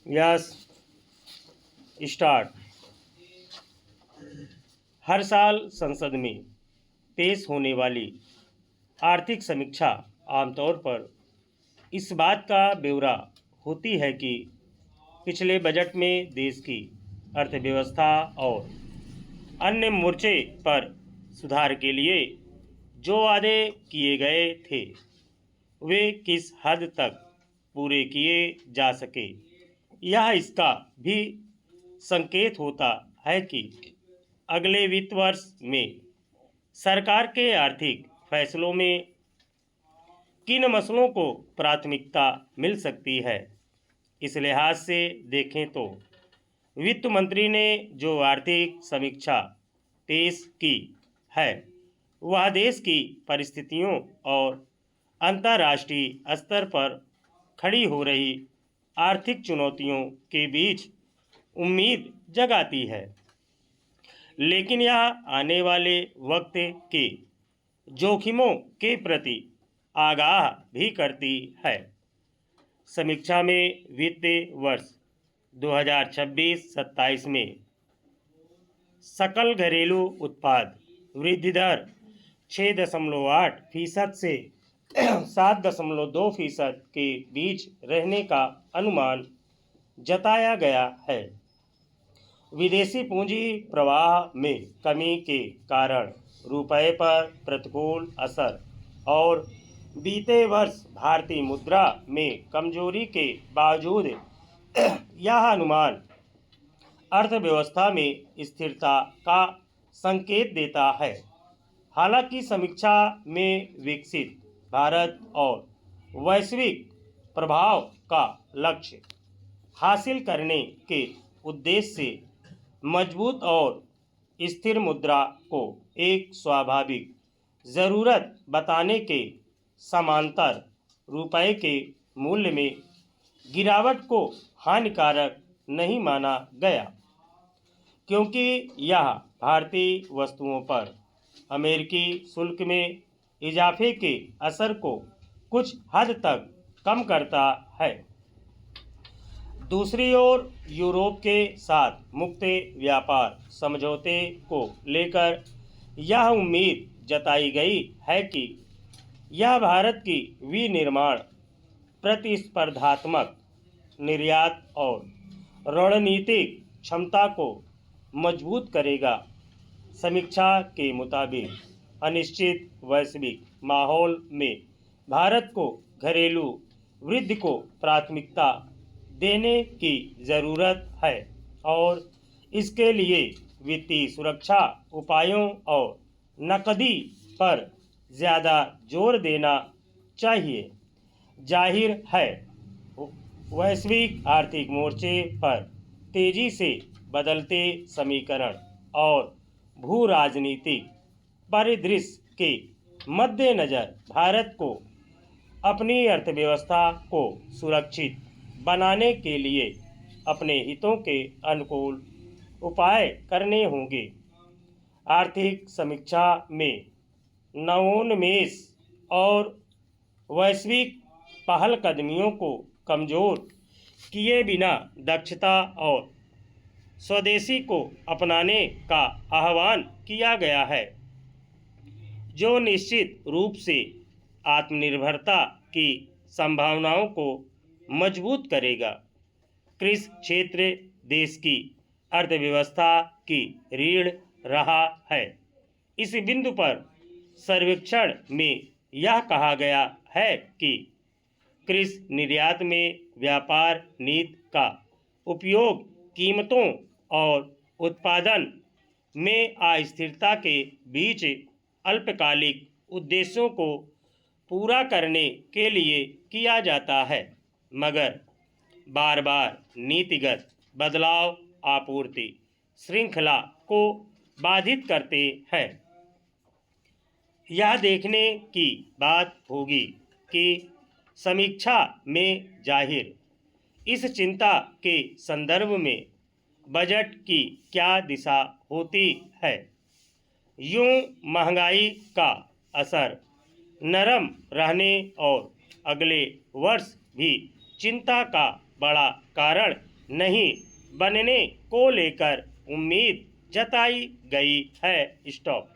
Yes start. हर साल संसद में पेश होने वाली आर्थिक समीक्षा आमतौर पर इस बात का ब्यौरा होती है कि पिछले बजट में देश की अर्थव्यवस्था और अन्य मोर्चे पर सुधार के लिए जो वादे किए गए थे वे किस हद तक पूरे किए जा सके। यह इसका भी संकेत होता है कि अगले वित्त वर्ष में सरकार के आर्थिक फैसलों में किन मसलों को प्राथमिकता मिल सकती है। इस लिहाज से देखें तो वित्त मंत्री ने जो आर्थिक समीक्षा पेश की है वह देश की परिस्थितियों और अंतर्राष्ट्रीय स्तर पर खड़ी हो रही आर्थिक चुनौतियों के बीच उम्मीद जगाती है, लेकिन यह आने वाले वक्त के जोखिमों के प्रति आगाह भी करती है। समीक्षा में वित्त वर्ष 2026-27 में सकल घरेलू उत्पाद वृद्धि दर 6.8% से 7.2% के बीच रहने का अनुमान जताया गया है। विदेशी पूंजी प्रवाह में कमी के कारण रुपये पर प्रतिकूल असर और बीते वर्ष भारतीय मुद्रा में कमजोरी के बावजूद यह अनुमान अर्थव्यवस्था में स्थिरता का संकेत देता है। हालांकि समीक्षा में विकसित भारत और वैश्विक प्रभाव का लक्ष्य हासिल करने के उद्देश्य से मजबूत और स्थिर मुद्रा को एक स्वाभाविक ज़रूरत बताने के समांतर रुपये के मूल्य में गिरावट को हानिकारक नहीं माना गया, क्योंकि यह भारतीय वस्तुओं पर अमेरिकी शुल्क में इजाफे के असर को कुछ हद तक कम करता है। दूसरी ओर यूरोप के साथ मुक्त व्यापार समझौते को लेकर यह उम्मीद जताई गई है कि यह भारत की विनिर्माण, प्रतिस्पर्धात्मक निर्यात और रणनीतिक क्षमता को मजबूत करेगा। समीक्षा के मुताबिक अनिश्चित वैश्विक माहौल में भारत को घरेलू वृद्धि को प्राथमिकता देने की ज़रूरत है और इसके लिए वित्तीय सुरक्षा उपायों और नकदी पर ज़्यादा जोर देना चाहिए। जाहिर है वैश्विक आर्थिक मोर्चे पर तेज़ी से बदलते समीकरण और भू राजनीतिक परिदृश्य के मद्देनज़र भारत को अपनी अर्थव्यवस्था को सुरक्षित बनाने के लिए अपने हितों के अनुकूल उपाय करने होंगे। आर्थिक समीक्षा में नवोन्मेष और वैश्विक पहलकदमियों को कमज़ोर किए बिना दक्षता और स्वदेशी को अपनाने का आह्वान किया गया है, जो निश्चित रूप से आत्मनिर्भरता की संभावनाओं को मजबूत करेगा। कृषि क्षेत्र देश की अर्थव्यवस्था की रीढ़ रहा है। इस बिंदु पर सर्वेक्षण में यह कहा गया है कि कृषि निर्यात में व्यापार नीति का उपयोग कीमतों और उत्पादन में अस्थिरता के बीच अल्पकालिक उद्देश्यों को पूरा करने के लिए किया जाता है, मगर बार बार नीतिगत बदलाव आपूर्ति श्रृंखला को बाधित करते हैं। यह देखने की बात होगी कि समीक्षा में जाहिर इस चिंता के संदर्भ में बजट की क्या दिशा होती है। यूं महंगाई का असर नरम रहने और अगले वर्ष भी चिंता का बड़ा कारण नहीं बनने को लेकर उम्मीद जताई गई है। स्टॉप।